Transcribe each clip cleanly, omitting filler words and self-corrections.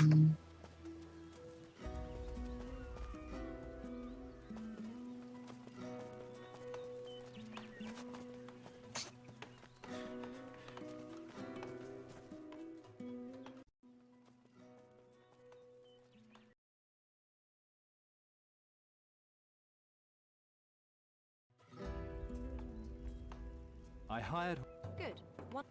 I hired... Good. What?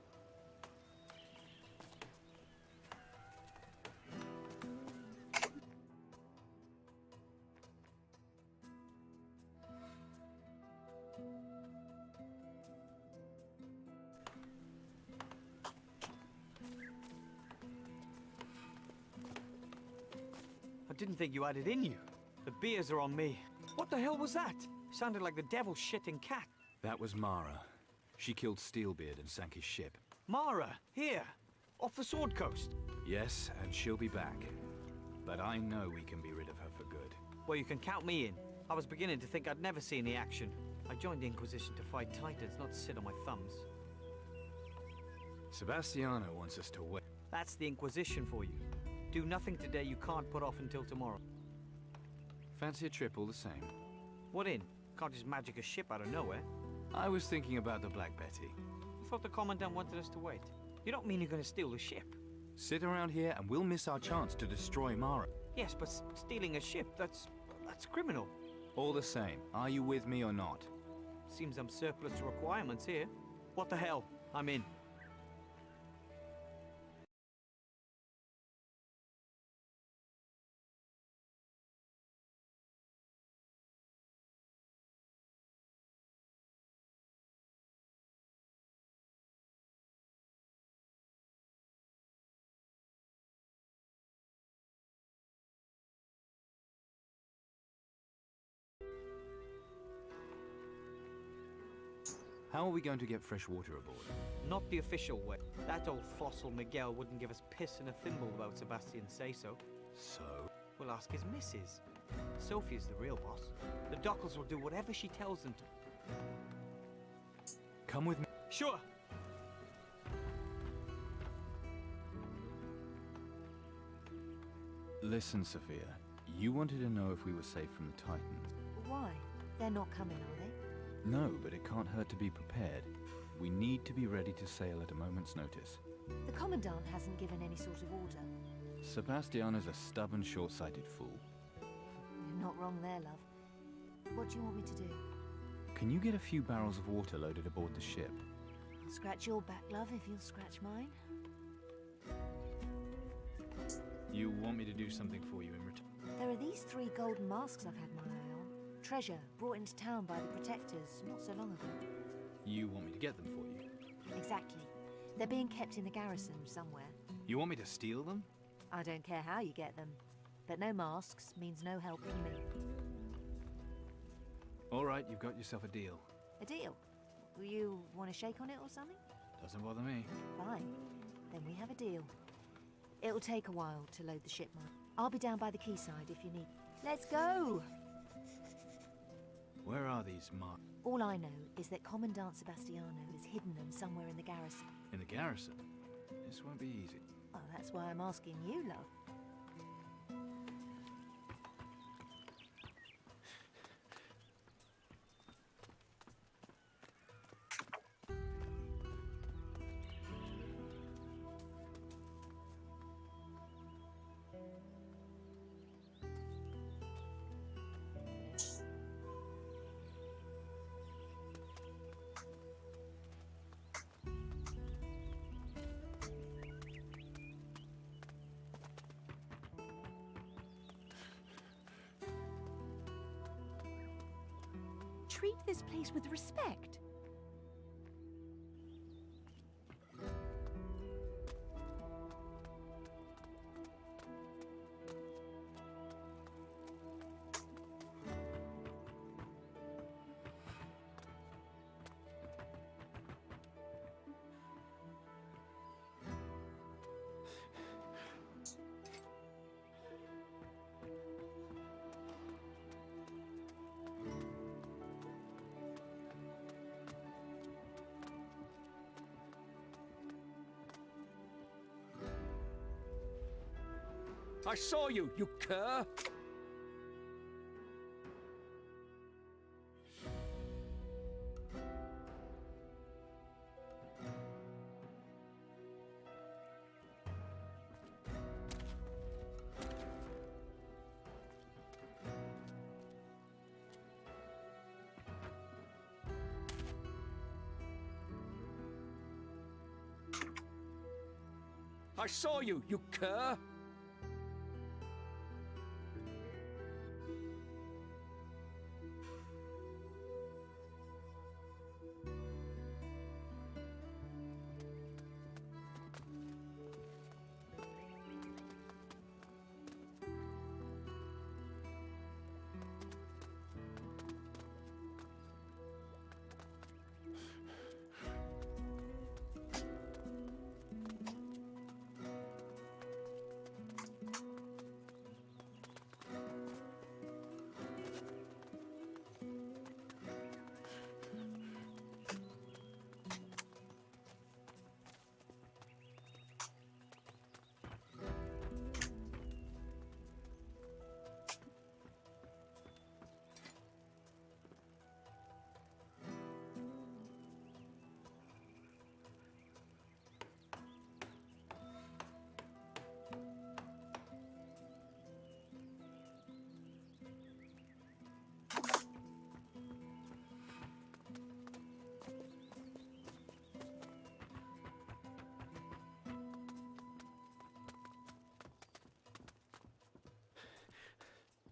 I didn't think you had it in you. The beers are on me. What the hell was that? Sounded like the devil shitting cat. That was Mara. She killed Steelbeard and sank his ship. Mara, here, off the Sword Coast. Yes, and she'll be back. But I know we can be rid of her for good. Well, you can count me in. I was beginning to think I'd never see any action. I joined the Inquisition to fight Titans, not to sit on my thumbs. Sebastiano wants us to wait. That's the Inquisition for you. Do nothing today you can't put off until tomorrow. Fancy a trip all the same. What in? Can't just magic a ship out of nowhere. I was thinking about the Black Betty. I thought the Commandant wanted us to wait. You don't mean you're going to steal the ship? Sit around here and we'll miss our chance to destroy Mara. Yes, but stealing a ship, that's criminal. All the same, are you with me or not? Seems I'm surplus to requirements here. What the hell? I'm in. How are we going to get fresh water aboard? Not the official way. That old fossil Miguel wouldn't give us piss in a thimble without Sebastian say so. So? We'll ask his missus. Sophie's the real boss. The Dockles will do whatever she tells them to. Come with me. Sure. Listen, Sophia. You wanted to know if we were safe from the Titans. Why? They're not coming, are they? No, but it can't hurt to be prepared. We need to be ready to sail at a moment's notice. The Commandant hasn't given any sort of order. Sebastiano's a stubborn, short-sighted fool. You're not wrong there, love. What do you want me to do? Can you get a few barrels of water loaded aboard the ship? I'll scratch your back, love, if you'll scratch mine. You want me to do something for you in return? There are these 3 golden masks I've had my eye on. Treasure brought into town by the Protectors not so long ago. You want me to get them for you? Exactly. They're being kept in the garrison somewhere. You want me to steal them? I don't care how you get them. But no masks means no help from me. All right, you've got yourself a deal. A deal? You want to shake on it or something? Doesn't bother me. Fine. Then we have a deal. It'll take a while to load the ship, Mike. I'll be down by the quayside if you need. Let's go! Where are these marks? All I know is that Commandant Sebastiano has hidden them somewhere in the garrison. In the garrison? This won't be easy. Oh, that's why I'm asking you, love. Treat this place with respect. I saw you, you cur! I saw you, you cur!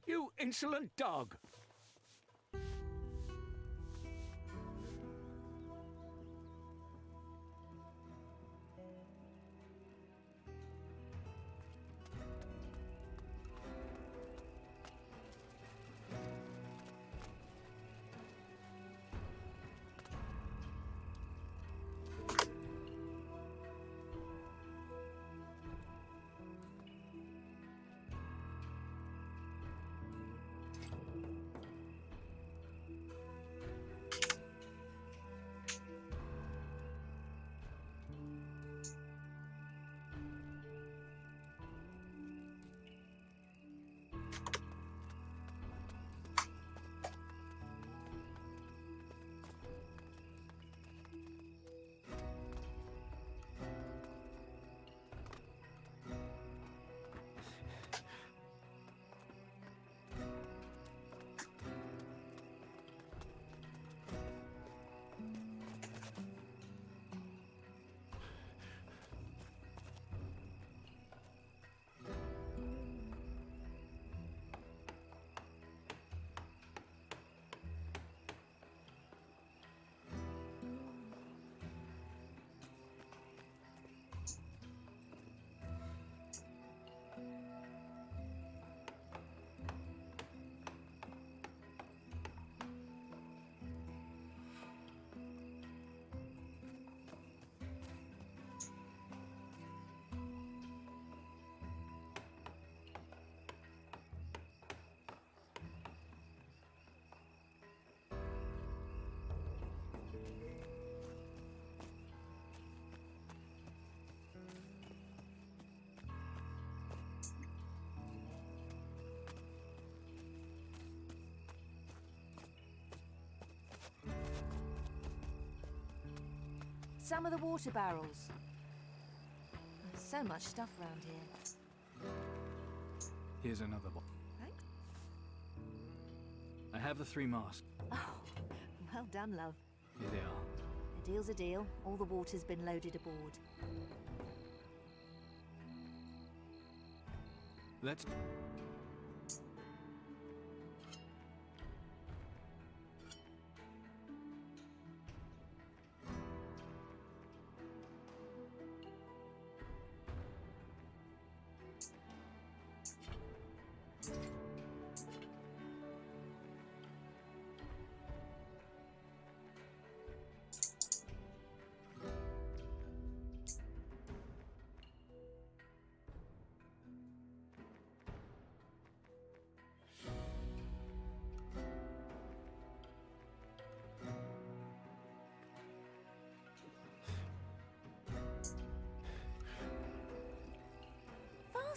You insolent dog! Some of the water barrels. There's so much stuff around here. Here's another one. Thanks. I have the 3 masks. Oh, well done, love. Here they are. A deal's a deal. All the water's been loaded aboard. Let's...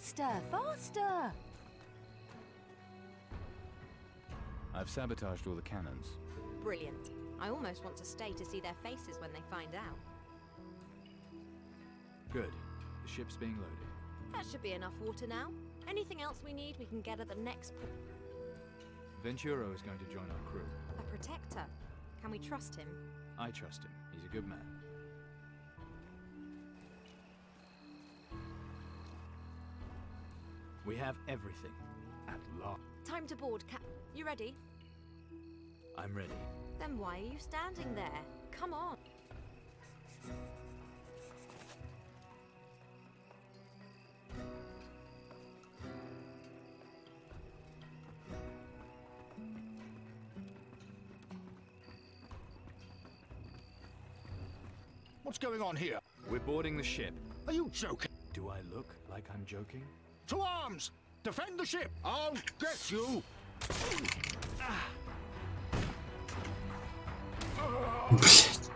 Faster, faster! I've sabotaged all the cannons. Brilliant. I almost want to stay to see their faces when they find out. Good. The ship's being loaded. That should be enough water now. Anything else we need, we can get at the next Venturo is going to join our crew. A protector. Can we trust him? I trust him. He's a good man. We have everything. At last. Time to board, Cap. You ready? I'm ready. Then why are you standing there? Come on. What's going on here? We're boarding the ship. Are you joking? Do I look like I'm joking? To arms! Defend the ship! I'll get you! Блять.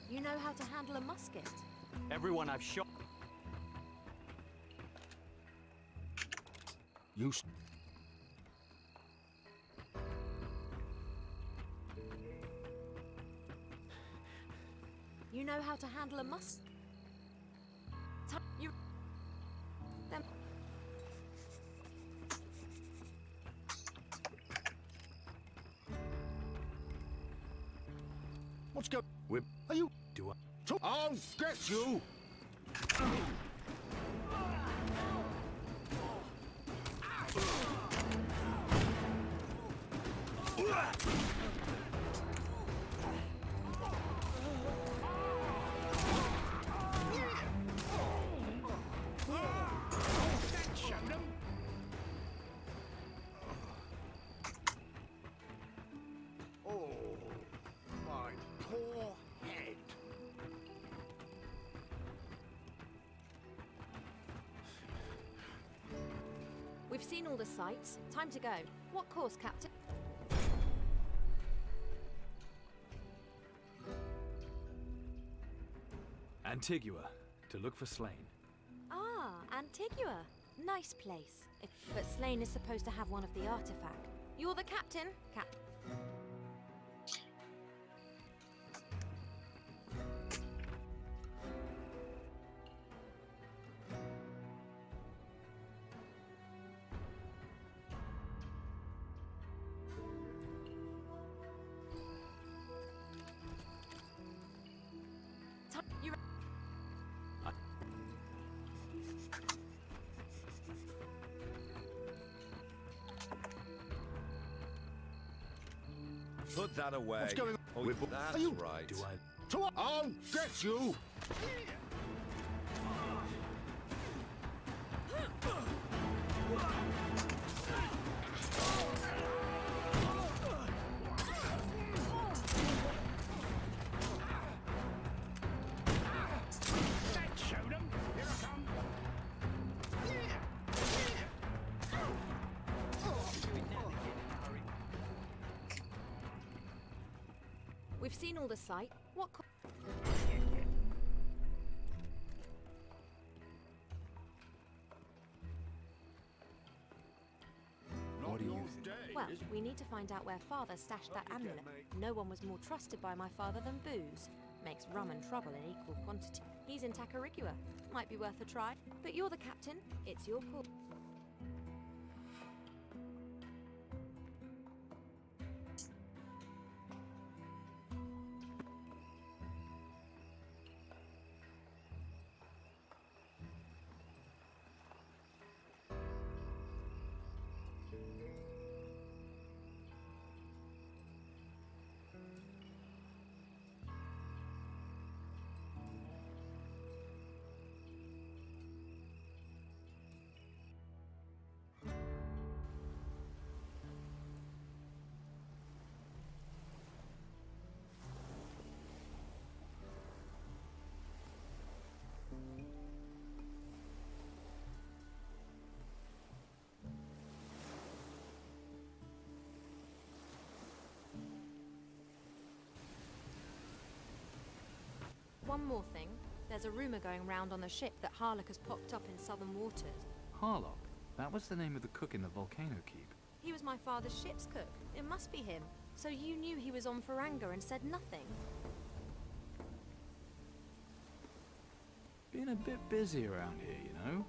You know how to handle a musket? Everyone I've shot. You You know how to handle a musket? You... Then... What's going? We're... Are you? Do I... I'll get you! Oh, my poor head. We've seen all the sights. Time to go. What course, Captain? Antigua, to look for slain. Ah, Antigua. Nice place. But Slain is supposed to have one of the artifacts. You're the captain, You... Put that away. What's going on? Oh, that's Are you? right. Do I... To I'll get you! We've seen all the sight. What What do you think? Well, we need to find out where Father stashed that amulet. No one was more trusted by my father than booze. Makes rum and trouble in equal quantity. He's in Tacarigua. Might be worth a try. But you're the captain. It's your call. One more thing. There's a rumour going round on the ship that Harlock has popped up in southern waters. Harlock? That was the name of the cook in the volcano keep. He was my father's ship's cook. It must be him. So you knew he was on Faranga and said nothing? Been a bit busy around here, you know?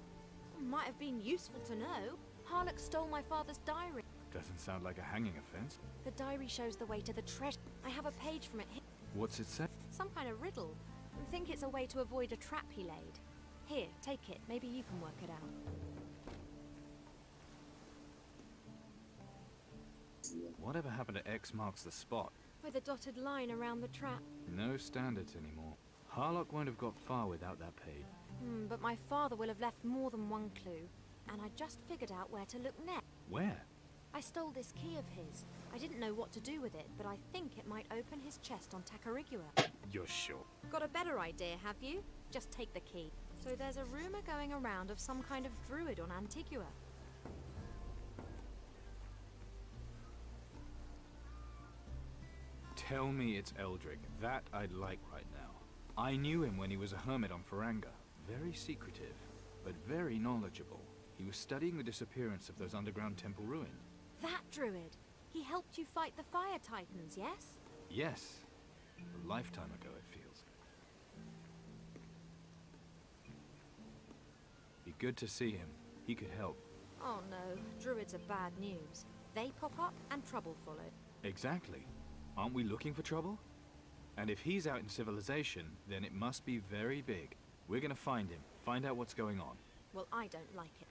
Might have been useful to know. Harlock stole my father's diary. Doesn't sound like a hanging offense. The diary shows the way to the treasure. I have a page from it here. What's it say? Some kind of riddle. I think it's a way to avoid a trap he laid. Here, take it. Maybe you can work it out. Whatever happened to X marks the spot? With a dotted line around the trap. No standards anymore. Harlock won't have got far without that page. But my father will have left more than one clue. And I just figured out where to look next. Where? I stole this key of his. I didn't know what to do with it, but I think it might open his chest on Takarigua. You're sure? Got a better idea, have you? Just take the key. So there's a rumor going around of some kind of druid on Antigua. Tell me it's Eldrick. That I'd like right now. I knew him when he was a hermit on Faranga. Very secretive, but very knowledgeable. He was studying the disappearance of those underground temple ruins. That druid! He helped you fight the fire titans, yes? Yes. A lifetime ago, it feels. Be good to see him. He could help. Oh no, druids are bad news. They pop up and trouble follows. Exactly. Aren't we looking for trouble? And if he's out in civilization, then it must be very big. We're gonna find him, find out what's going on. Well, I don't like it.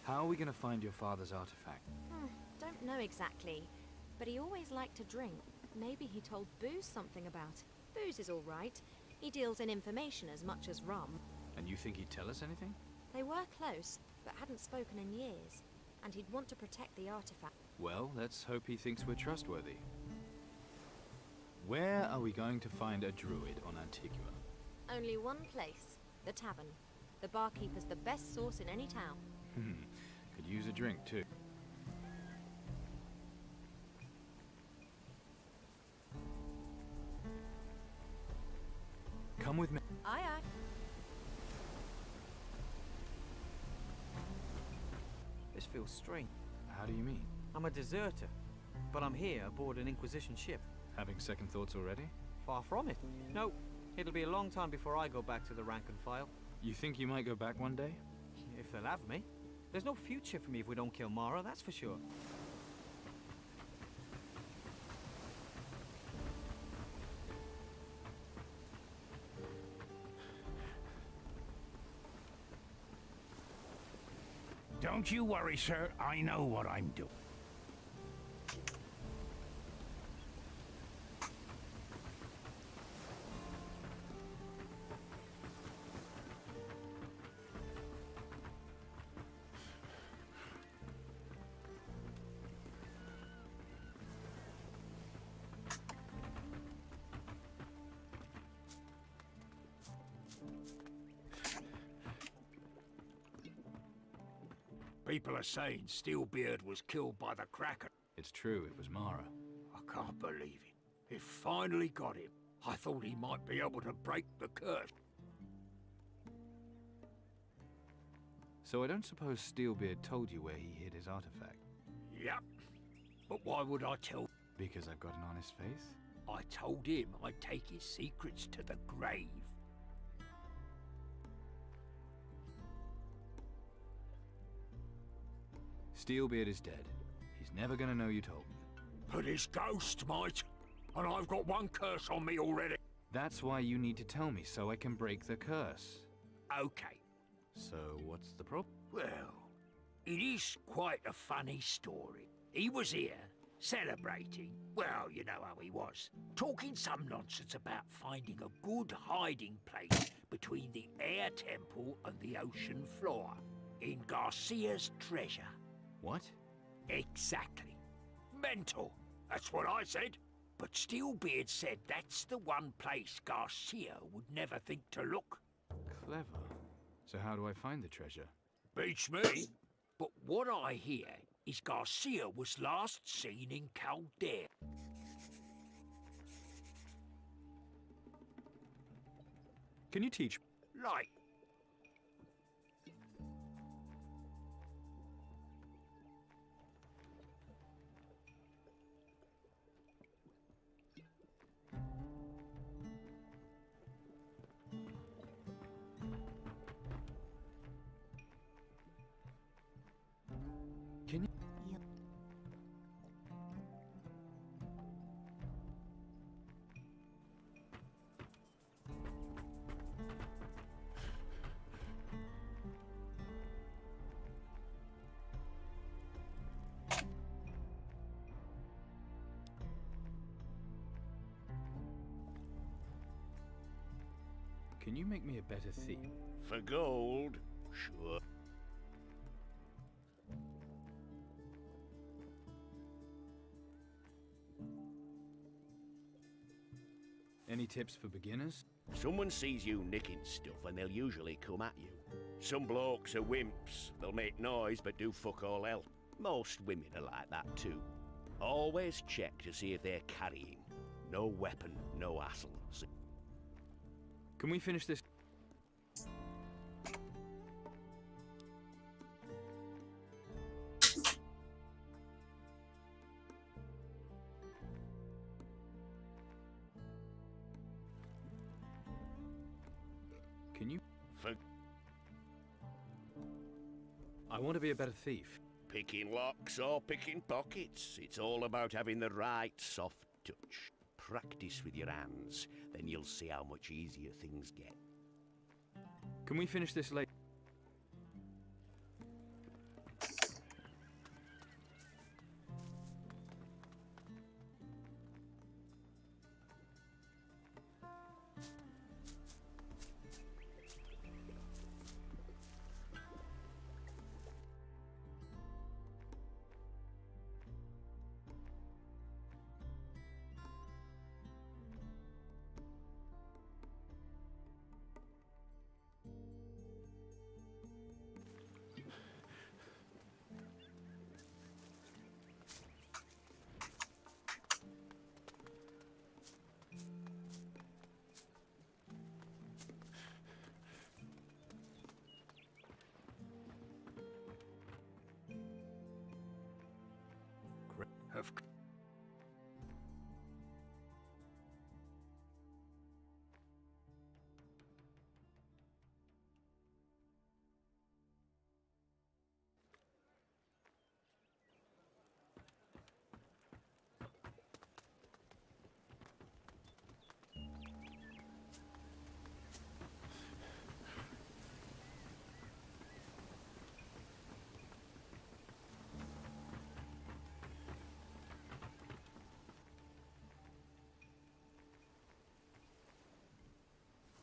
How are we gonna find your father's artifact? Don't know exactly, but he always liked to drink. Maybe he told Booze something about it. Booze is all right. He deals in information as much as rum. And you think he'd tell us anything? They were close, but hadn't spoken in years. And he'd want to protect the artifact. Well, let's hope he thinks we're trustworthy. Where are we going to find a druid on Antigua? Only one place. The tavern. The barkeeper's the best sauce in any town. Could use a drink, too. Come with me. Aye, aye. This feels strange. How do you mean? I'm a deserter, but I'm here aboard an Inquisition ship. Having second thoughts already? Far from it. No, it'll be a long time before I go back to the rank and file. You think you might go back one day? If they'll have me. There's no future for me if we don't kill Mara, that's for sure. Don't you worry, sir. I know what I'm doing. People are saying Steelbeard was killed by the Kraken. It's true, it was Mara. I can't believe it. It finally got him. I thought he might be able to break the curse. So I don't suppose Steelbeard told you where he hid his artifact? Yep. But why would I tell? Because I've got an honest face? I told him I'd take his secrets to the grave. Steelbeard is dead. He's never gonna know you told me. But his ghost might. And I've got one curse on me already. That's why you need to tell me, so I can break the curse. Okay. So what's the problem? Well, it is quite a funny story. He was here, celebrating. Well, you know how he was. Talking some nonsense about finding a good hiding place between the air temple and the ocean floor. In Garcia's treasure. What? Exactly. Mental. That's what I said. But Steelbeard said that's the one place Garcia would never think to look. Clever. So how do I find the treasure? Beats me. But what I hear is Garcia was last seen in Caldera. Can you teach? Like, Can you? Yep. Can you make me a better thief? For gold? Sure. Any tips for beginners? Someone sees you nicking stuff and they'll usually come at you. Some blokes are wimps. They'll make noise but do fuck all else. Most women are like that too. Always check to see if they're carrying. No weapon, no hassle. Can we finish this? Can you? For I want to be a better thief. picking locks or picking pockets, it's all about having the right soft touch. Practice with your hands, then you'll see how much easier things get. Can we finish this later? Of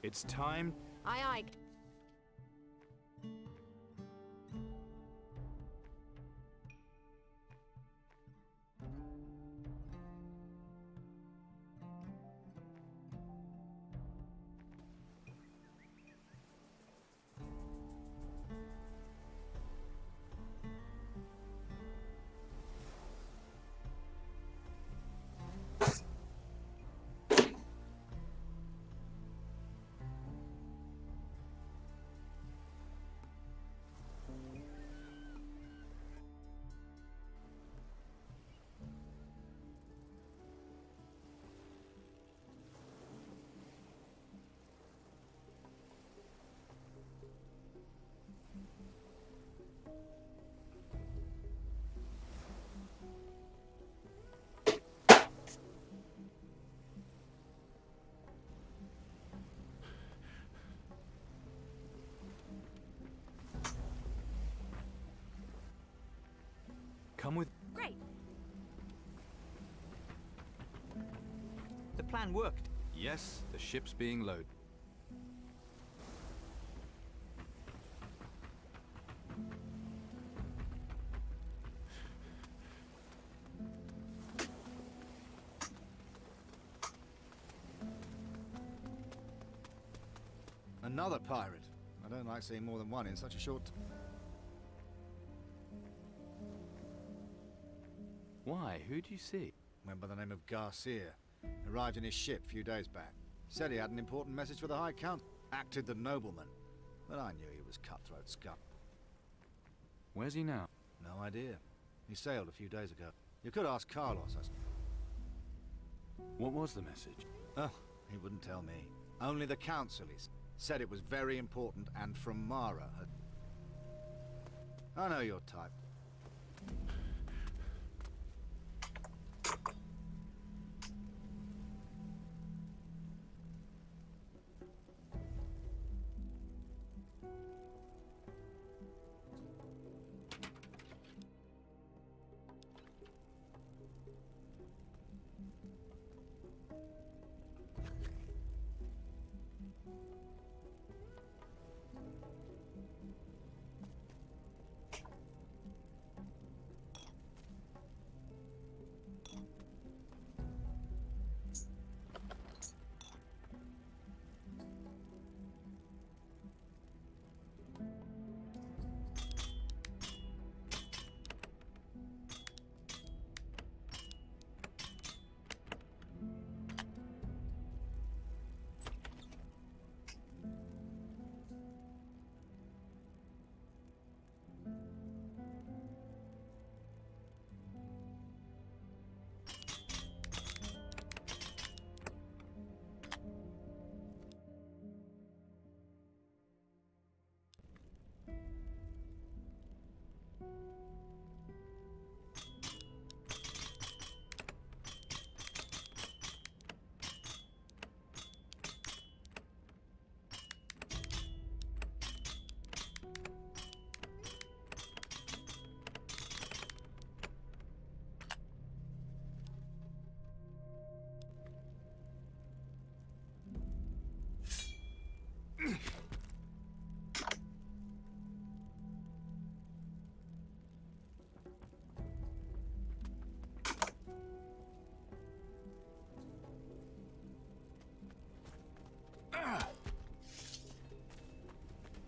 It's time. Aye, aye. Come with. Great. The plan worked. Yes, the ship's being loaded. Another pirate. I don't like seeing more than one in such a short Why? Who do you see? A man by the name of Garcia. Arrived in his ship a few days back. Said he had an important message for the High Council. Acted the nobleman. But I knew he was cutthroat scum. Where's he now? No idea. He sailed a few days ago. You could ask Carlos. What was the message? Oh, he wouldn't tell me. Only the council, said it was very important and from Mara. I know your type.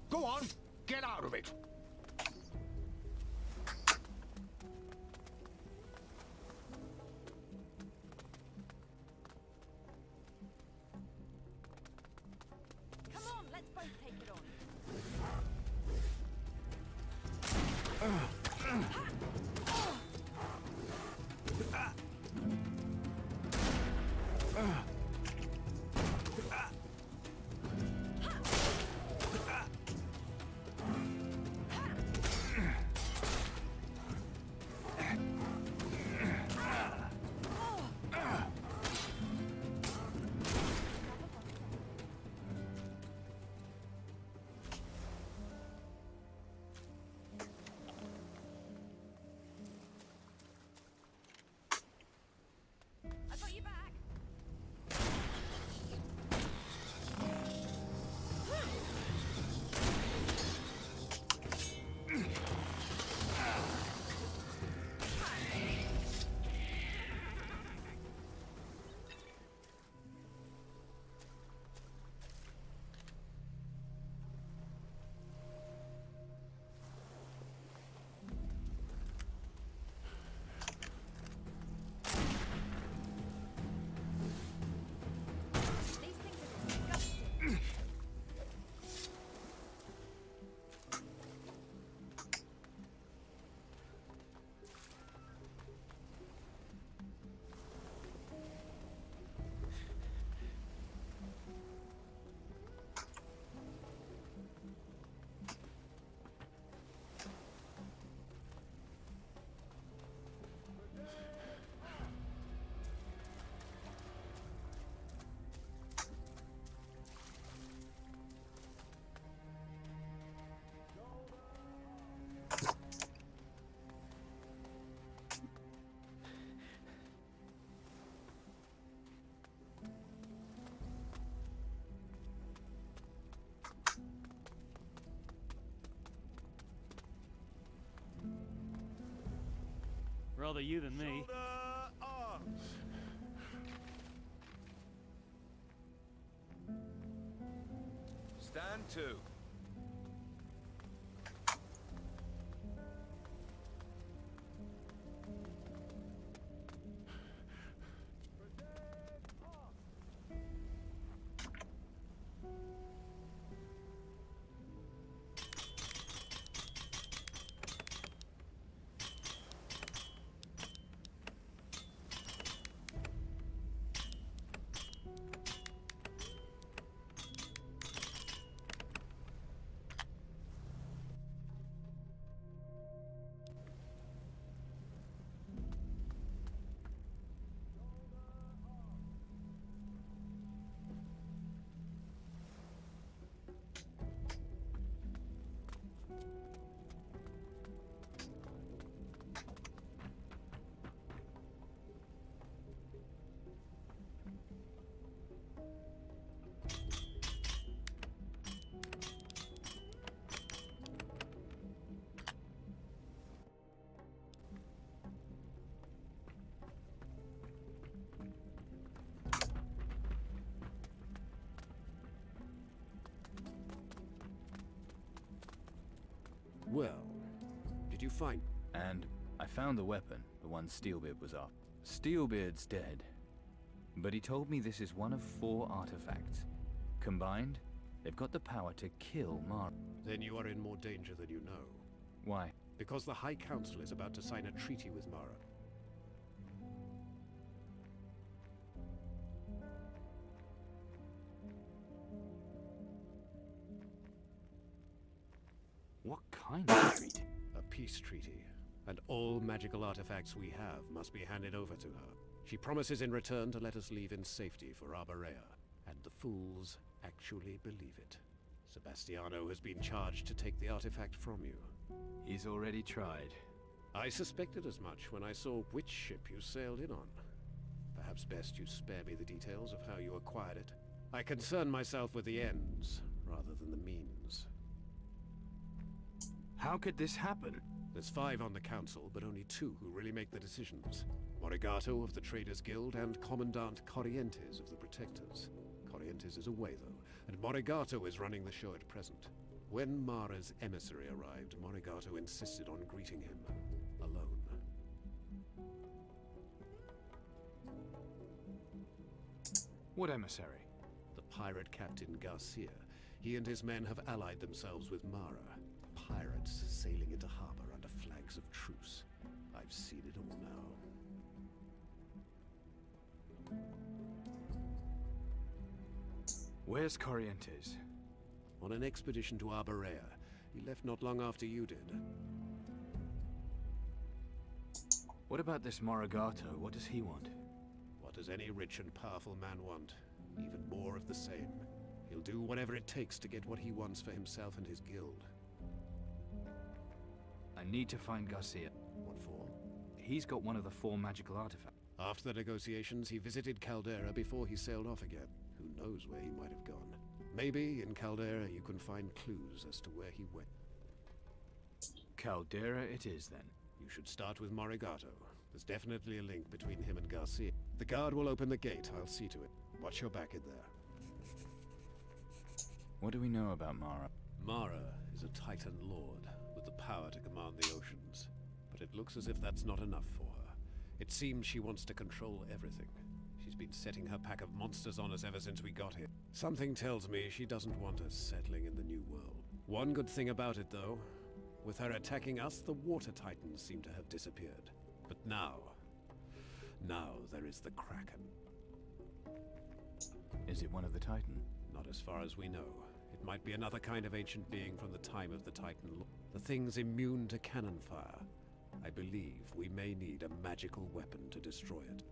Go on, get out of it. Come on, let's both take it on. I got you back. These things are disgusting. Rather you than me. Stand to. Well, did you find... And I found the weapon, the one Steelbeard was after. Steelbeard's dead. But he told me this is one of 4 artifacts. Combined, they've got the power to kill Mara. Then you are in more danger than you know. Why? Because the High Council is about to sign a treaty with Mara. What kind of treaty? A peace treaty. And all magical artifacts we have must be handed over to her. She promises in return to let us leave in safety for Arborea. And the fools actually believe it. Sebastiano has been charged to take the artifact from you. He's already tried. I suspected as much when I saw which ship you sailed in on. Perhaps best you spare me the details of how you acquired it. I concern myself with the ends, rather than the means. How could this happen? There's 5 on the council, but only 2 who really make the decisions. Morigato of the Traders Guild and Commandant Corrientes of the Protectors. Corrientes is away, though, and Morigato is running the show at present. When Mara's emissary arrived, Morigato insisted on greeting him alone. What emissary? The pirate captain Garcia. He and his men have allied themselves with Mara. Pirates sailing into harbor under flags of truce. I've seen it all now. Where's Corrientes? On an expedition to Arborea. He left not long after you did. What about this Morigato? What does he want? What does any rich and powerful man want? Even more of the same. He'll do whatever it takes to get what he wants for himself and his guild. I need to find Garcia. What for? He's got one of the 4 magical artifacts. After the negotiations, he visited Caldera before he sailed off again. Who knows where he might have gone? Maybe in Caldera you can find clues as to where he went. Caldera it is, then. You should start with Morigato. There's definitely a link between him and Garcia. The guard will open the gate. I'll see to it. Watch your back in there. What do we know about Mara? Mara is a Titan Lord with the power to command the oceans. But it looks as if that's not enough for her. It seems she wants to control everything. She's been setting her pack of monsters on us ever since we got here. Something tells me she doesn't want us settling in the new world. One good thing about it, though, with her attacking us, the water titans seem to have disappeared. But now there is the Kraken. Is it one of the Titan? Not as far as we know. It might be another kind of ancient being from the time of the Titan Lord. The thing's immune to cannon fire. I believe we may need a magical weapon to destroy it.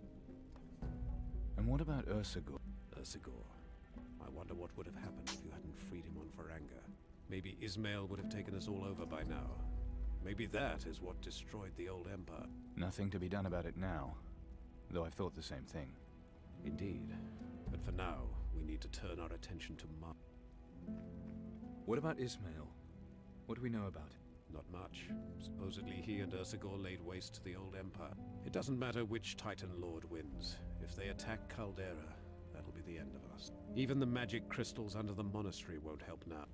And what about Ursagor? Ursagor. I wonder what would have happened if you hadn't freed him on Faranga. Maybe Ismail would have taken us all over by now. Maybe that is what destroyed the old empire. Nothing to be done about it now, though I've thought the same thing. Indeed. But for now, we need to turn our attention to Mar. What about Ismail? What do we know about him? Not much. Supposedly he and Ursagor laid waste to the old empire. It doesn't matter which Titan Lord wins. If they attack Caldera, that'll be the end of us. Even the magic crystals under the monastery won't help now.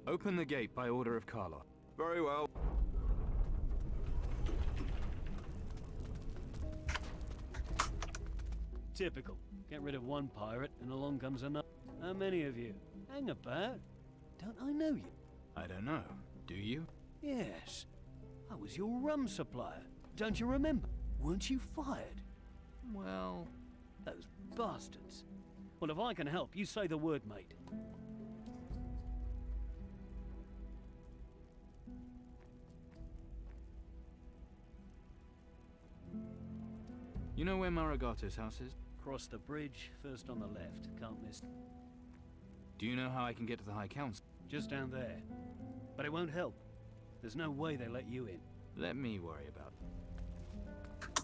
Open the gate by order of Carla. Very well. Typical. Get rid of one pirate and along comes another. How many of you? Hang about. Don't I know you? I don't know. Do you? Yes. I was your rum supplier. Don't you remember? Weren't you fired? Well... Those bastards. Well, if I can help, you say the word, mate. You know where Marigato's house is? Cross the bridge, first on the left. Can't miss. Do you know how I can get to the High Council? Just down there. But it won't help. There's no way they let you in. Let me worry about it.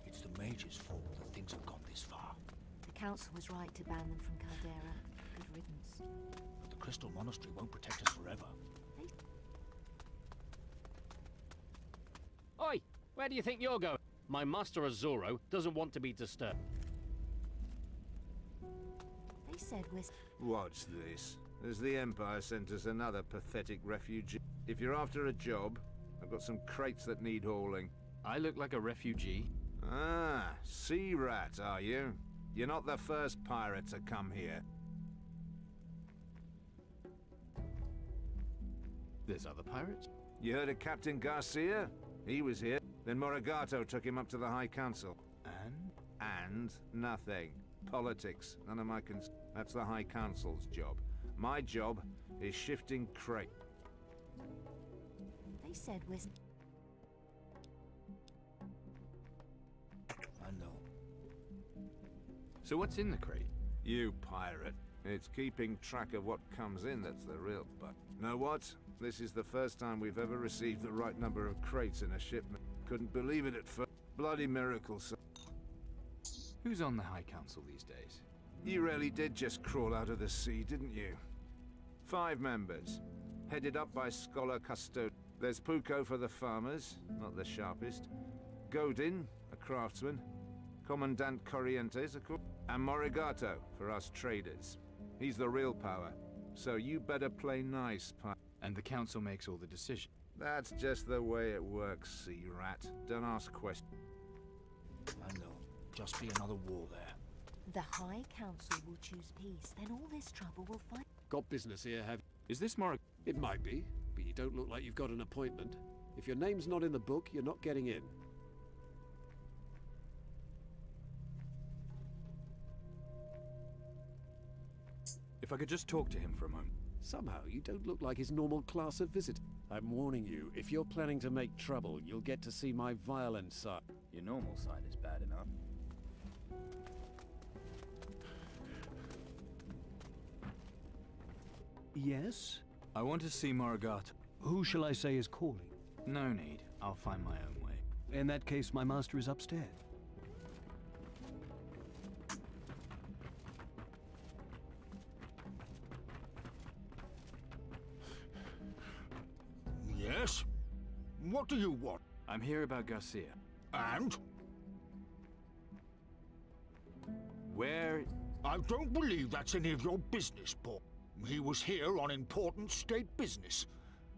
It's the Major's fault that things have gone this far. The council was right to ban them from Caldera. Good riddance. But the Crystal Monastery won't protect us forever. Oi! Where do you think you're going? My master Azuro doesn't want to be disturbed. They said we're... What's this? Has the Empire sent us another pathetic refugee? If you're after a job, I've got some crates that need hauling. I look like a refugee? Ah, sea rat, are you? You're not the first pirate to come here. There's other pirates? You heard of Captain Garcia? He was here. Then Morigato took him up to the High Council. And? And nothing. Politics. None of my That's the High Council's job. My job is shifting crate. They said we're... I know. So what's in the crate? You pirate. It's keeping track of what comes in that's the real but. Know what? This is the first time we've ever received the right number of crates in a shipment. Couldn't believe it at first. Bloody miracle, sir. Who's on the High Council these days? You really did just crawl out of the sea, didn't you? 5 members, headed up by Scholar Custode. There's Puko for the farmers, not the sharpest. Godin, a craftsman. Commandant Corrientes, of course. And Morigato for us traders. He's the real power, so you better play nice, And the council makes all the decisions. That's just the way it works, sea rat. Don't ask questions. I know. Just be another war there. The High Council will choose peace, then all this trouble will find... Got business here, have... Is this Morig... It might be, but you don't look like you've got an appointment. If your name's not in the book, you're not getting in. If I could just talk to him for a moment. Somehow, you don't look like his normal class of visitor. I'm warning you, if you're planning to make trouble, you'll get to see my violent side. Your normal side is bad enough. Yes? I want to see Morigato. Who shall I say is calling? No need. I'll find my own way. In that case, my master is upstairs. Yes? What do you want? I'm here about Garcia. And? Where... I don't believe that's any of your business, Paul. He was here on important state business.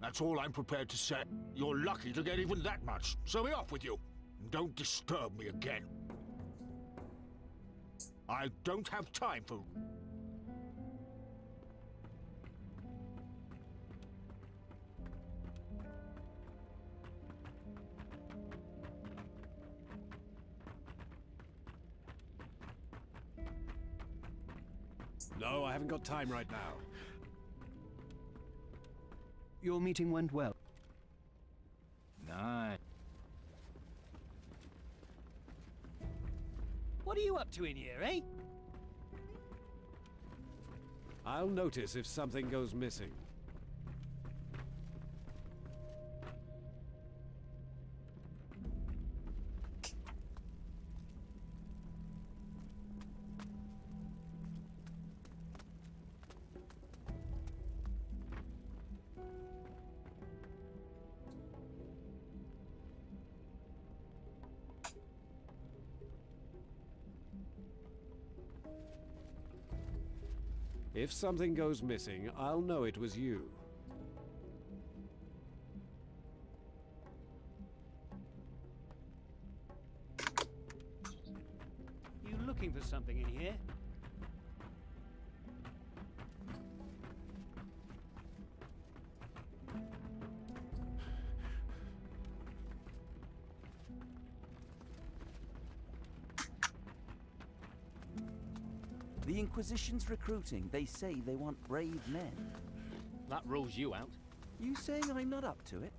That's all I'm prepared to say. You're lucky to get even that much, so be off with you. Don't disturb me again. I don't have time for... No, I haven't got time right now. Your meeting went well. Nice. What are you up to in here, eh? I'll notice if something goes missing. If something goes missing, I'll know it was you. You looking for something in here? The Inquisition's recruiting. They say they want brave men. That rules you out. You saying I'm not up to it?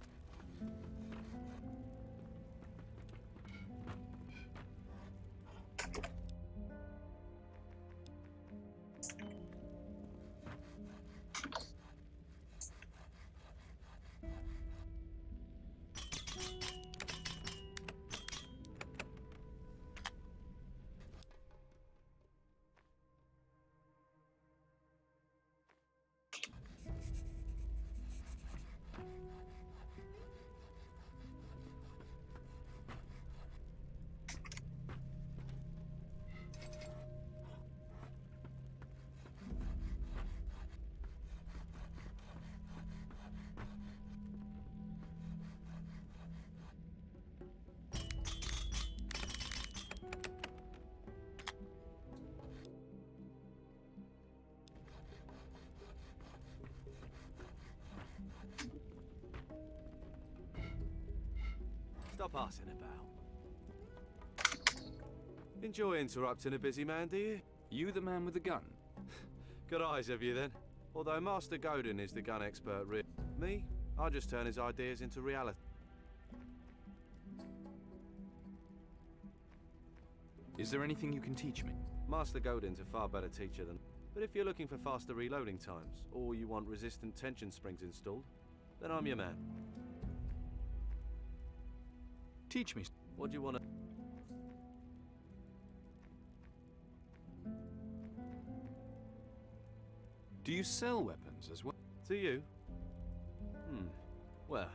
Stop arsing about. Enjoy interrupting a busy man, do you? You the man with the gun? Good eyes have you then. Although Master Godin is the gun expert, me, I just turn his ideas into reality. Is there anything you can teach me? Master Godin's a far better teacher than... But if you're looking for faster reloading times, or you want resistant tension springs installed, then I'm your man. Teach me. What do you want to... Do you sell weapons as well? To you? Well,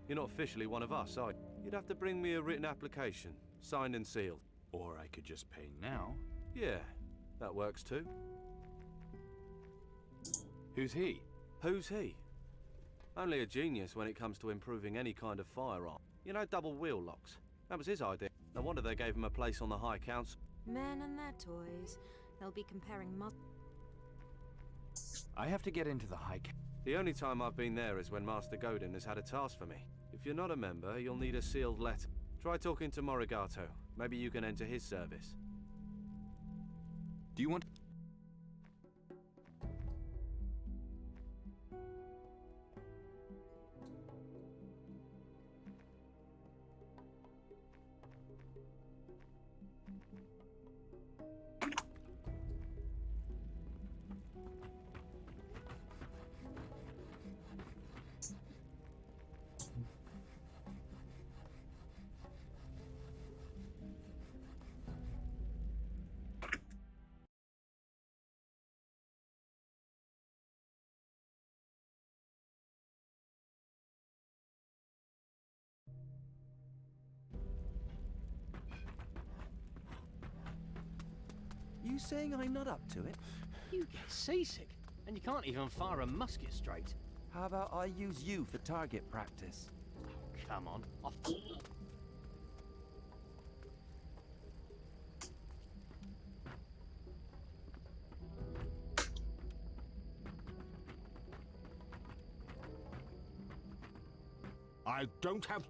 you're not officially one of us, are you? You'd have to bring me a written application, signed and sealed. Or I could just pay now. Yeah, that works too. Who's he? Who's he? Only a genius when it comes to improving any kind of firearm. You know, double wheel locks. That was his idea. No wonder they gave him a place on the High Council. Men and their toys. They'll be comparing I have to get into the High Council. The only time I've been there is when Master Godin has had a task for me. If you're not a member, you'll need a sealed letter. Try talking to Morigato. Maybe you can enter his service. Do you want... You saying I'm not up to it? You get seasick, and you can't even fire a musket straight. How about I use you for target practice? Oh, come on. I don't have...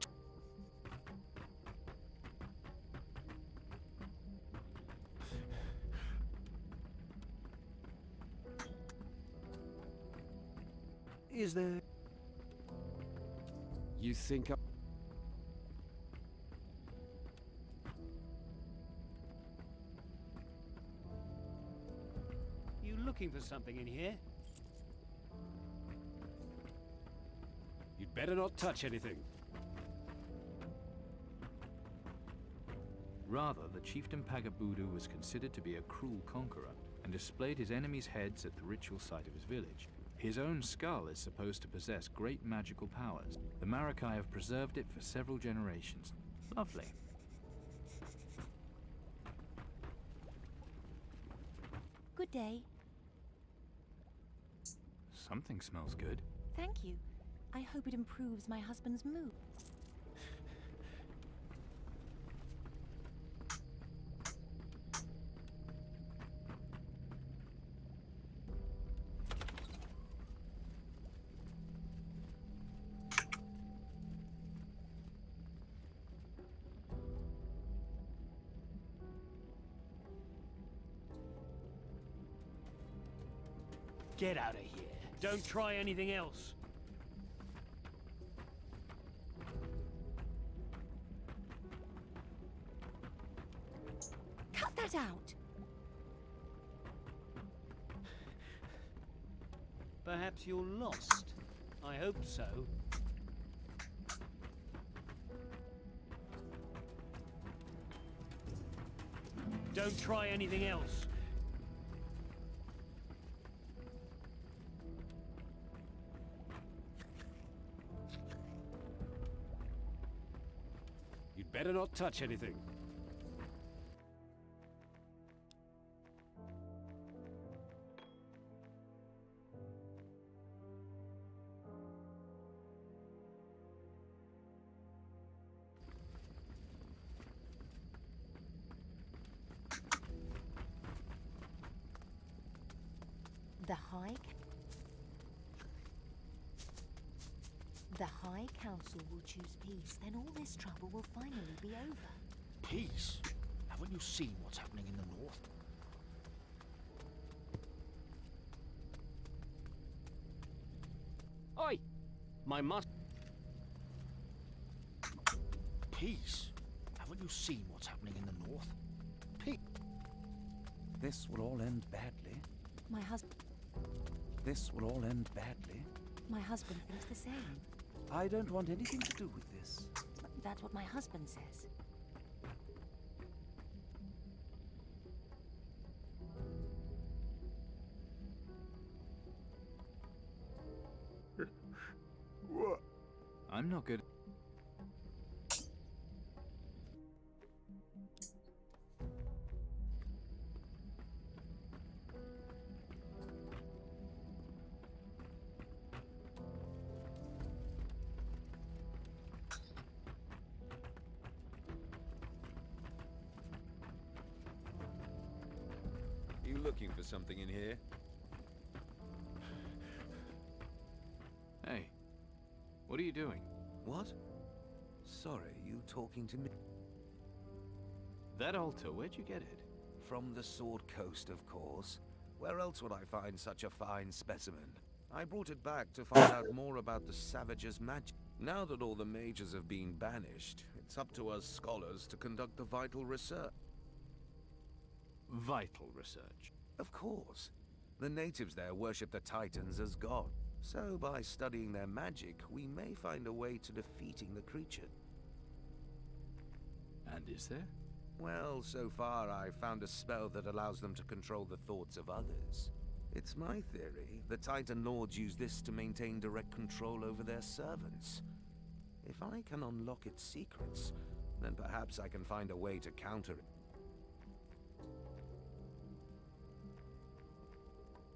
Is there... You think You looking for something in here? You'd better not touch anything. Rather, the chieftain Pagabudu was considered to be a cruel conqueror and displayed his enemies' heads at the ritual site of his village. His own skull is supposed to possess great magical powers. The Marakai have preserved it for several generations. Lovely. Good day. Something smells good. Thank you. I hope it improves my husband's mood. Get out of here. Don't try anything else. Cut that out! Perhaps you're lost. I hope so. Don't try anything else. You'd better not touch anything. The High Council will choose peace, then all this trouble will finally be over. Peace? Haven't you seen what's happening in the north? Oi! My must. Peace? Haven't you seen what's happening in the north? Peace? This will all end badly. My husband... This will all end badly. My husband thinks the same. I don't want anything to do with this. That's what my husband says. What? I'm not good. You looking for something in here? Hey, what are you doing? What? Sorry, you talking to me? That altar, where'd you get it? From the Sword Coast, of course. Where else would I find such a fine specimen? I brought it back to find out more about the Savage's magic. Now that all the mages have been banished, it's up to us scholars to conduct the vital research. Vital research? Of course. The natives there worship the Titans as god. So by studying their magic, we may find a way to defeating the creature. And is there? Well, so far I've found a spell that allows them to control the thoughts of others. It's my theory the Titan Lords use this to maintain direct control over their servants. If I can unlock its secrets, then perhaps I can find a way to counter it.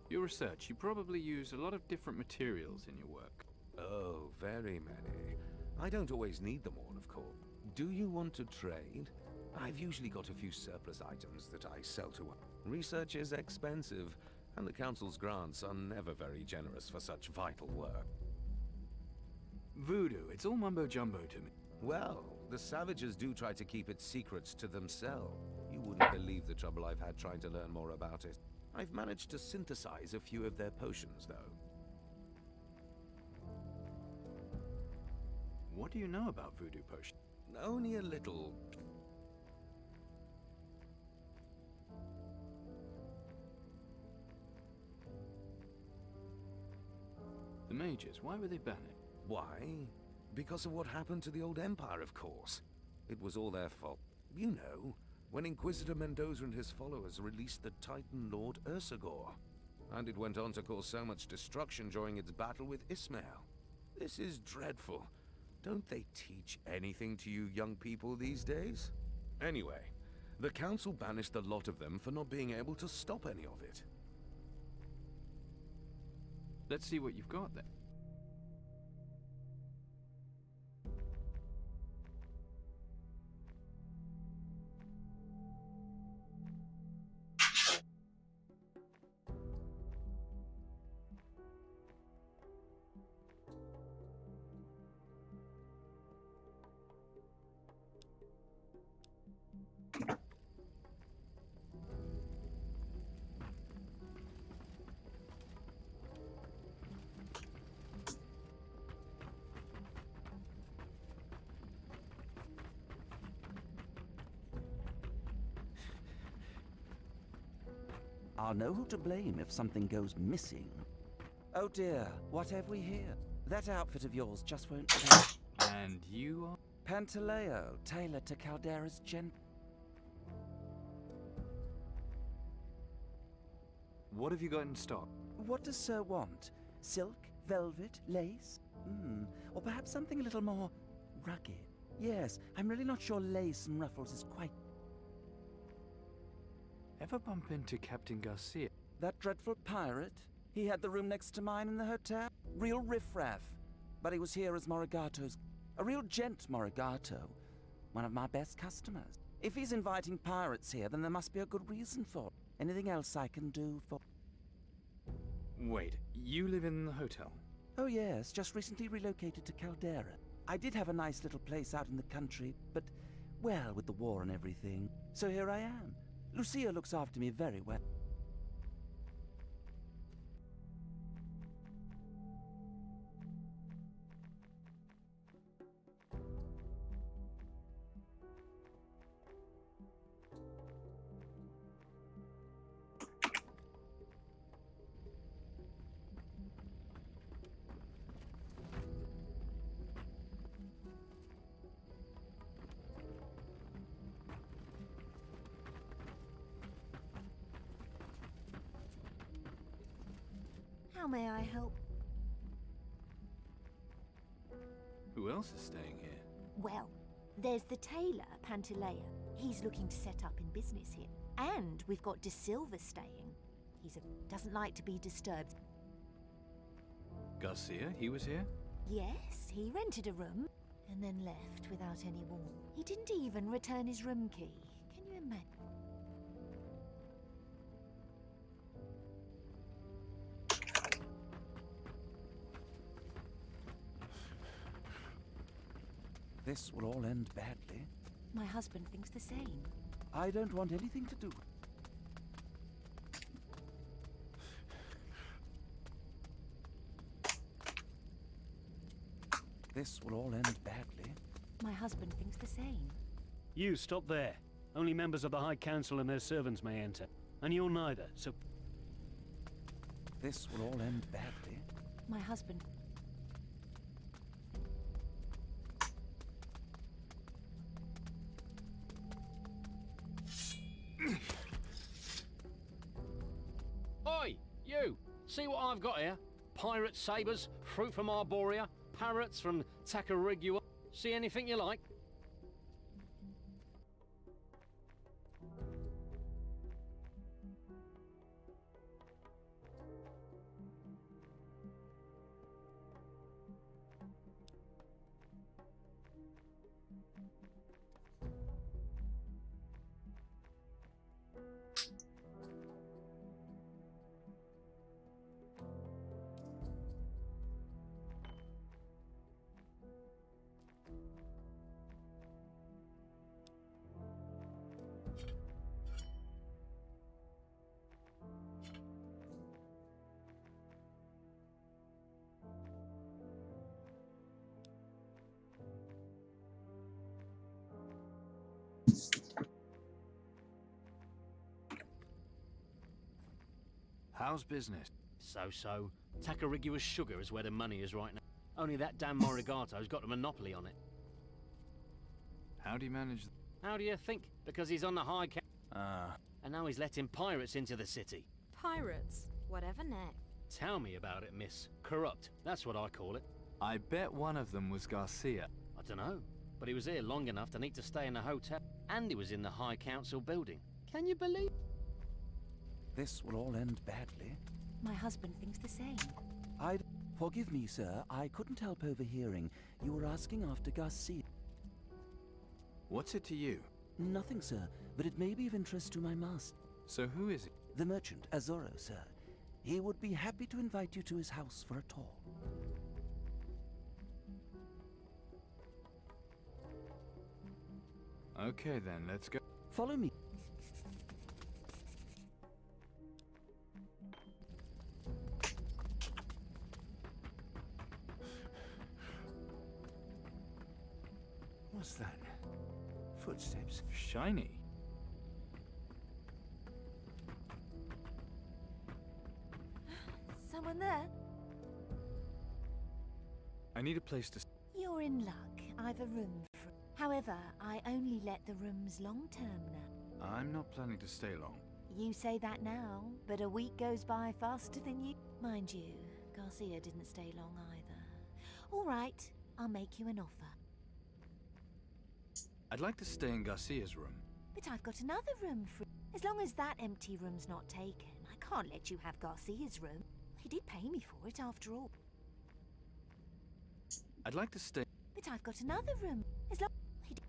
Your research, you probably use a lot of different materials in your work. Oh, very many. I don't always need them all, of course. Do you want to trade? I've usually got a few surplus items that I sell to. Research is expensive, and the Council's grants are never very generous for such vital work. Voodoo, it's all mumbo-jumbo to me. Well, the Savages do try to keep its secrets to themselves. You wouldn't believe the trouble I've had trying to learn more about it. I've managed to synthesize a few of their potions, though. What do you know about voodoo potions? Only a little. The mages, why were they banned? Why? Because of what happened to the old Empire, of course. It was all their fault. You know, when Inquisitor Mendoza and his followers released the Titan Lord Ursagor. And it went on to cause so much destruction during its battle with Ismail. This is dreadful. Don't they teach anything to you young people these days? Anyway, the Council banished the lot of them for not being able to stop any of it. Let's see what you've got then. I'll know who to blame if something goes missing. Oh dear, what have we here? That outfit of yours just won't do. And you are? Pantaleo, tailored to Caldera's gent. What have you got in stock? What does Sir want? Silk, velvet, lace? Or perhaps something a little more rugged? Yes, I'm really not sure lace and ruffles is quite... Ever bump into Captain Garcia? That dreadful pirate? He had the room next to mine in the hotel? Real riffraff. But he was here as Morigato's... A real gent, Morigato. One of my best customers. If he's inviting pirates here, then there must be a good reason for it. Anything else I can do for... Wait, you live in the hotel? Oh yes, just recently relocated to Caldera. I did have a nice little place out in the country, but, well, with the war and everything. So here I am. Lucia looks after me very well. How may I help? Who else is staying here? Well, there's the tailor, Pantalea. He's looking to set up in business here. And we've got De Silva staying. Doesn't like to be disturbed. Garcia, he was here? Yes, he rented a room and then left without any warning. He didn't even return his room key. Can you imagine? This will all end badly. My husband thinks the same. I don't want anything to do with this will all end badly. My husband thinks the same. You stop there. Only members of the High Council and their servants may enter. And you're neither, so... This will all end badly. My husband... Oi, you! See what I've got here? Pirate sabres, fruit from Arborea, parrots from Tacarigua. See anything you like? How's business? So-so. Tacarigua's sugar is where the money is right now. Only that damn Morigato's got a monopoly on it. How do you manage... How do you think? Because he's on the high and now he's letting pirates into the city. Pirates? Whatever next? Tell me about it, miss. Corrupt. That's what I call it. I bet one of them was Garcia. I don't know. But he was here long enough to need to stay in a hotel. And he was in the High Council building. Can you believe? This will all end badly. My husband thinks the same. Forgive me, sir. I couldn't help overhearing. You were asking after Garcia. What's it to you? Nothing, sir, but it may be of interest to my master. So who is he? The merchant, Azoro, sir. He would be happy to invite you to his house for a tour. Okay then, let's go. Follow me. What's that? Footsteps. Shiny. Someone there? I need a place to... You're in luck. I've a room for... However, I only let the rooms long-term now. I'm not planning to stay long. You say that now, but a week goes by faster than you... Mind you, Garcia didn't stay long either. All right, I'll make you an offer. I'd like to stay in Garcia's room. But I've got another room for... As long as that empty room's not taken, I can't let you have Garcia's room. He did pay me for it after all. I'd like to stay... But I've got another room. As long... He did...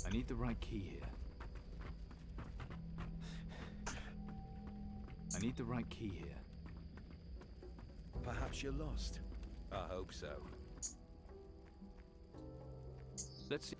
I need the right key here. I need the right key here. Perhaps you're lost. I hope so. Let's see.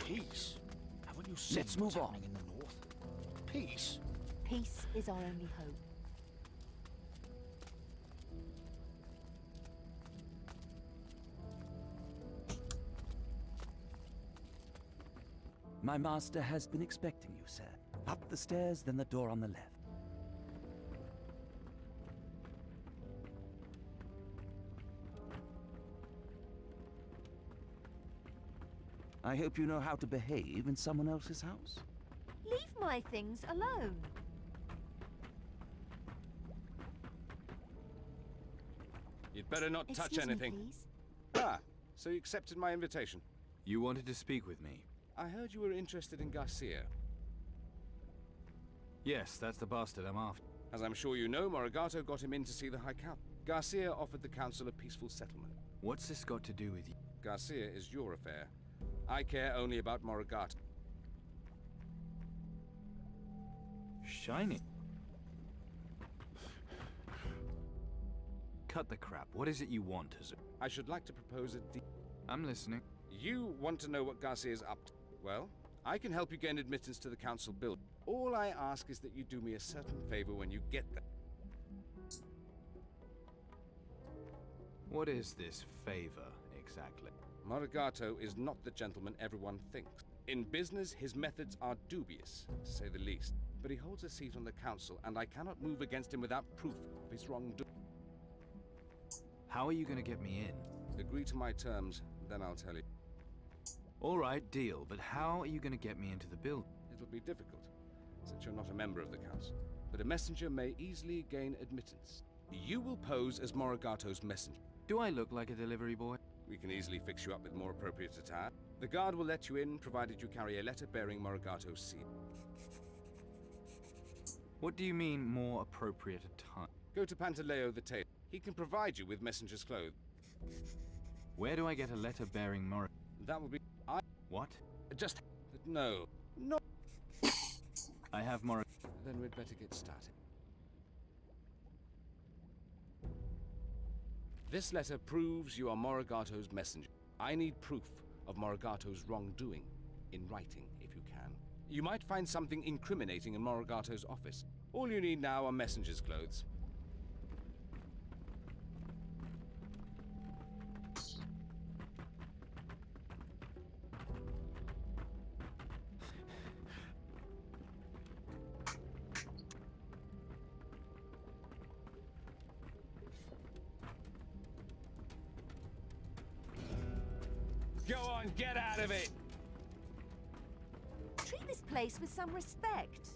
Peace? Haven't you seen Let's what's move on. happening in the north? Peace? Peace is our only hope. My master has been expecting you, sir. Up the stairs, then the door on the left. I hope you know how to behave in someone else's house. Leave my things alone. You'd better not touch Excuse me, anything. please. Ah, so you accepted my invitation. You wanted to speak with me? I heard you were interested in Garcia. Yes, that's the bastard I'm after. As I'm sure you know, Morigato got him in to see the High Count. Garcia offered the council a peaceful settlement. What's this got to do with you? Garcia is your affair. I care only about Morigato. Shiny. Cut the crap. What is it you want, as I should like to propose a deal. I'm listening. You want to know what Garcia's up to. Well, I can help you gain admittance to the council building. All I ask is that you do me a certain favor when you get there. What is this favor, exactly? Morigato is not the gentleman everyone thinks. In business, his methods are dubious, to say the least. But he holds a seat on the council, and I cannot move against him without proof of his wrongdoing. How are you going to get me in? Agree to my terms, then I'll tell you. All right, deal, but how are you going to get me into the building? It'll be difficult, since you're not a member of the council. But a messenger may easily gain admittance. You will pose as Morigato's messenger. Do I look like a delivery boy? We can easily fix you up with more appropriate attire. The guard will let you in, provided you carry a letter bearing Morigato's seal. What do you mean, more appropriate attire? Go to Pantaleo the tailor. He can provide you with messenger's clothes. Where do I get a letter bearing Mori? That will be... What? Just... No. No. I have Mori... Then we'd better get started. This letter proves you are Morigato's messenger. I need proof of Morigato's wrongdoing, in writing, if you can. You might find something incriminating in Morigato's office. All you need now are messenger's clothes. Go on, get out of it! Treat this place with some respect.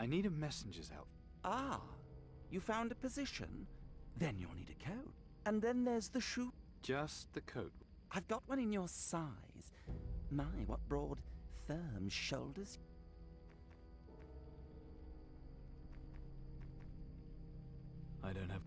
I need a messenger's out. Ah, you found a position? Then you'll need a coat. And then there's the shoe. Just the coat. I've got one in your size. My, what broad, firm shoulders. I don't have...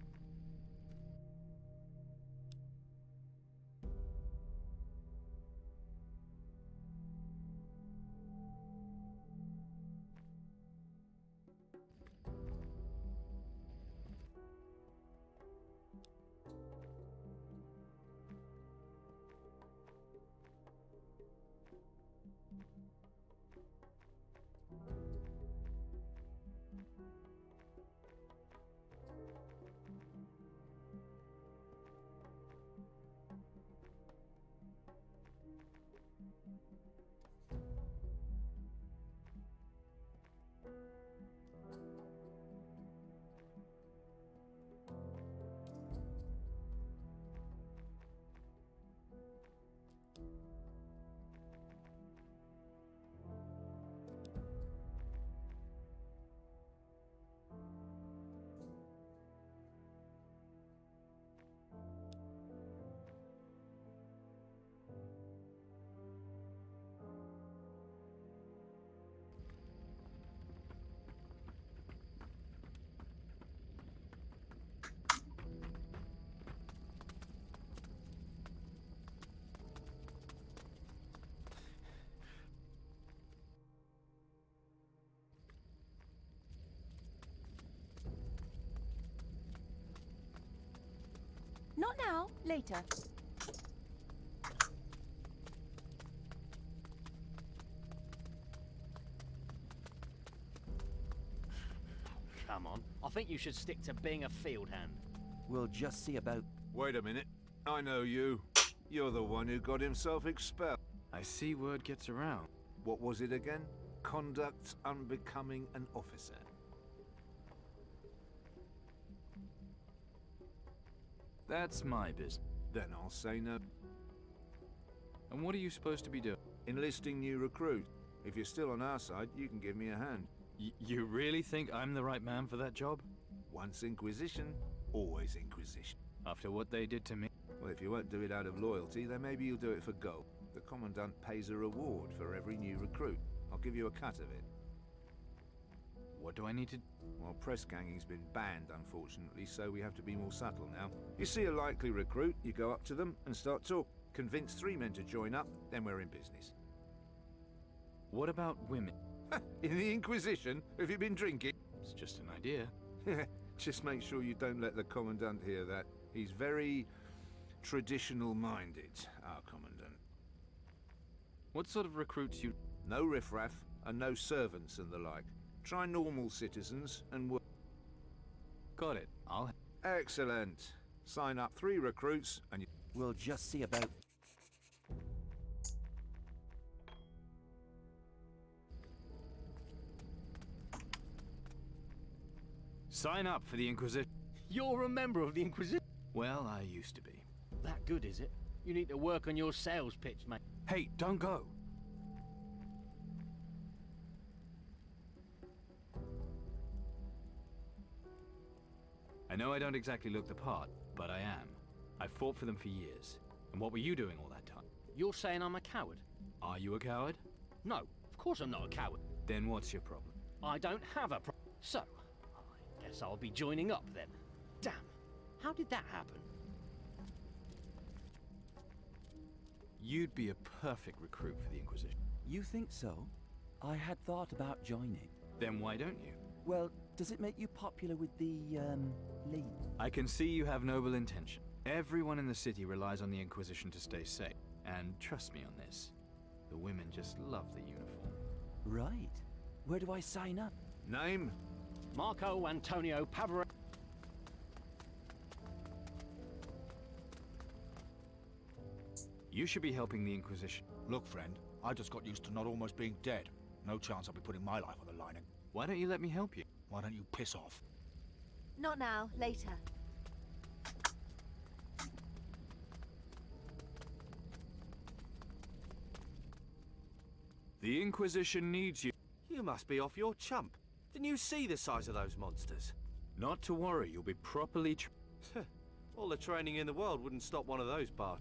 Not now, later. Come on. I think you should stick to being a field hand. We'll just see about... Wait a minute. I know you. You're the one who got himself expelled. I see word gets around. What was it again? Conduct unbecoming an officer. That's my business. Then I'll say no. And what are you supposed to be doing? Enlisting new recruits. If you're still on our side, you can give me a hand. You really think I'm the right man for that job? Once Inquisition, always Inquisition. After what they did to me? Well, if you won't do it out of loyalty, then maybe you'll do it for gold. The Commandant pays a reward for every new recruit. I'll give you a cut of it. What do I need to... Well, press ganging's been banned, unfortunately, so we have to be more subtle now. You see a likely recruit, you go up to them and start talking. Convince 3 men to join up, then we're in business. What about women? In the Inquisition? Have you been drinking? It's just an idea. Just make sure you don't let the Commandant hear that. He's very traditional-minded, our Commandant. What sort of recruits you... No riffraff, and no servants and the like. Try normal citizens and work. Got it. I'll... Excellent. Sign up 3 recruits and you... We'll just see about... Sign up for the Inquisition. You're a member of the Inquisition? Well, I used to be. That good, is it? You need to work on your sales pitch, mate. Hey, don't go! I know I don't exactly look the part, but I am. I've fought for them for years. And what were you doing all that time? You're saying I'm a coward? Are you a coward? No, of course I'm not a coward. Then what's your problem? I don't have a problem. So, I guess I'll be joining up then. Damn, how did that happen? You'd be a perfect recruit for the Inquisition. You think so? I had thought about joining. Then why don't you? Well, does it make you popular with the, League? I can see you have noble intention. Everyone in the city relies on the Inquisition to stay safe. And trust me on this, the women just love the uniform. Right. Where do I sign up? Name? Marco Antonio Pavare... You should be helping the Inquisition. Look, friend, I just got used to not almost being dead. No chance I'll be putting my life on the line. Why don't you let me help you? Why don't you piss off? Not now, later. The Inquisition needs you. You must be off your chump. Didn't you see the size of those monsters? Not to worry, you'll be properly All the training in the world wouldn't stop one of those bars.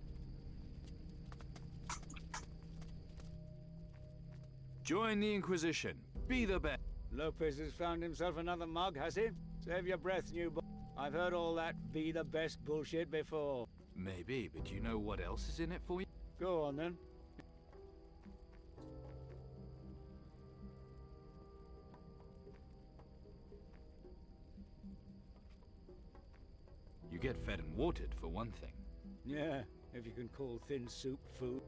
Join the Inquisition. Be the best. Lopez has found himself another mug, has he? Save your breath, new boy. I've heard all that be the best bullshit before. Maybe, but do you know what else is in it for you? Go on then. You get fed and watered, for one thing. Yeah, if you can call thin soup food.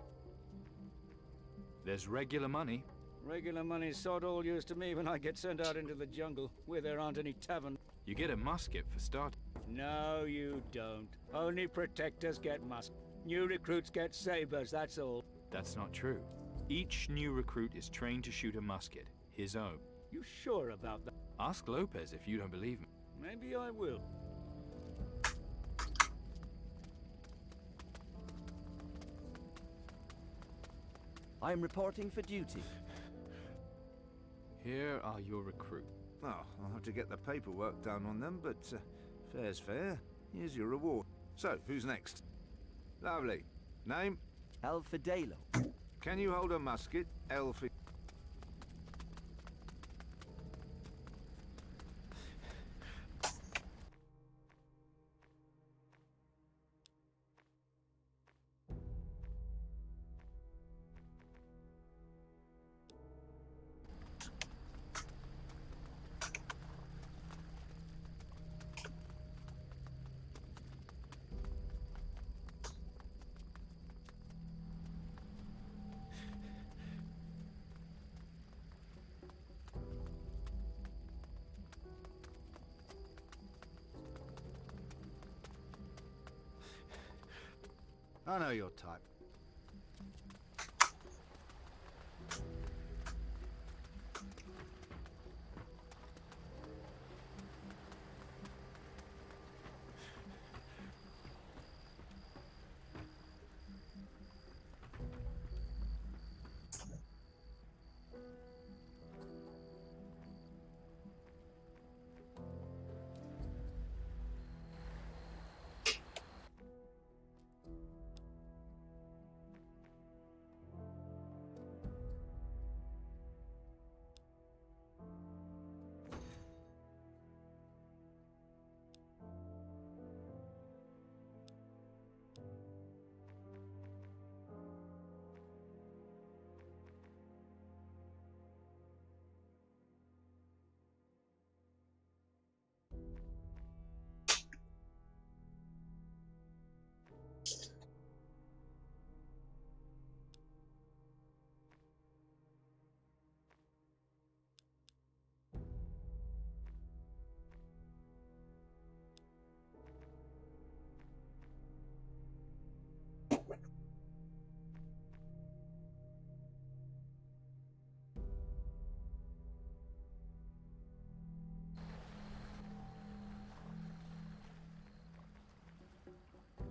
There's regular money. Regular money's sod all used to me when I get sent out into the jungle, where there aren't any taverns. You get a musket for starting. No, you don't. Only protectors get muskets. New recruits get sabers, that's all. That's not true. Each new recruit is trained to shoot a musket, his own. You sure about that? Ask Lopez if you don't believe me. Maybe I will. I'm reporting for duty. Here are your recruits. Oh, I'll have to get the paperwork done on them, but fair's fair. Here's your reward. So, who's next? Lovely. Name? El Fidelo. Can you hold a musket, El Fidelo? I know your type.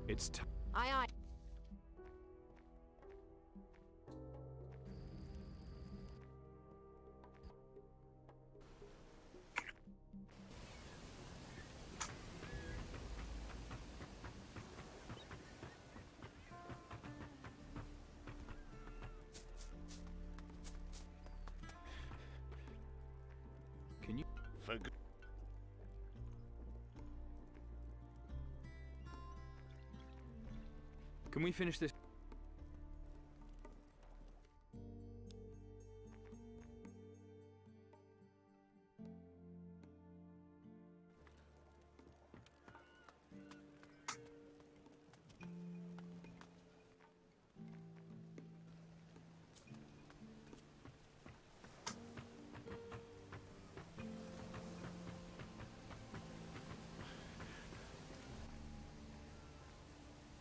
It's time. Aye, aye. Can you... Can we finish this?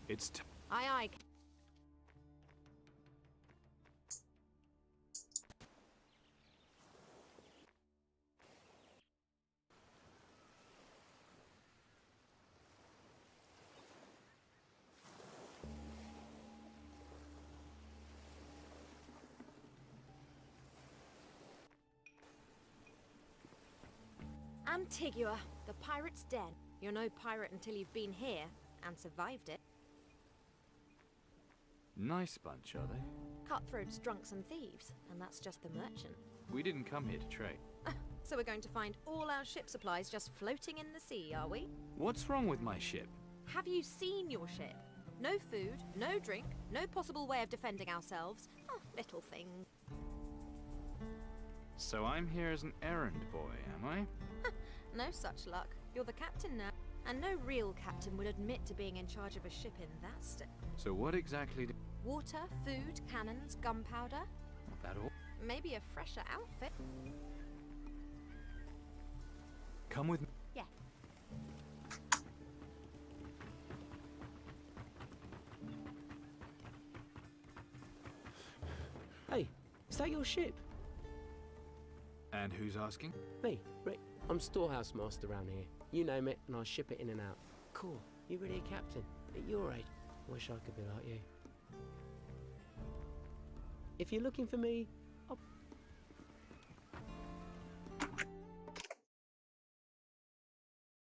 It's time. Aye, aye. Antigua, the pirate's den. You're no pirate until you've been here and survived it. Nice bunch, are they? Cutthroats, drunks and thieves, and that's just the merchant. We didn't come here to trade. So we're going to find all our ship supplies just floating in the sea, are we? What's wrong with my ship? Have you seen your ship? No food, no drink, no possible way of defending ourselves. Oh, little thing. So I'm here as an errand boy, am I? No such luck. You're the captain now. And no real captain would admit to being in charge of a ship in that state. So what exactly Water, food, cannons, gunpowder. Not that all? Maybe a fresher outfit. Come with me. Yeah. Hey, is that your ship? And who's asking? Me, Rick. I'm storehouse master around here. You name it, and I ship it in and out. Cool. You really a captain? At your age? Wish I could be like you. If you're looking for me,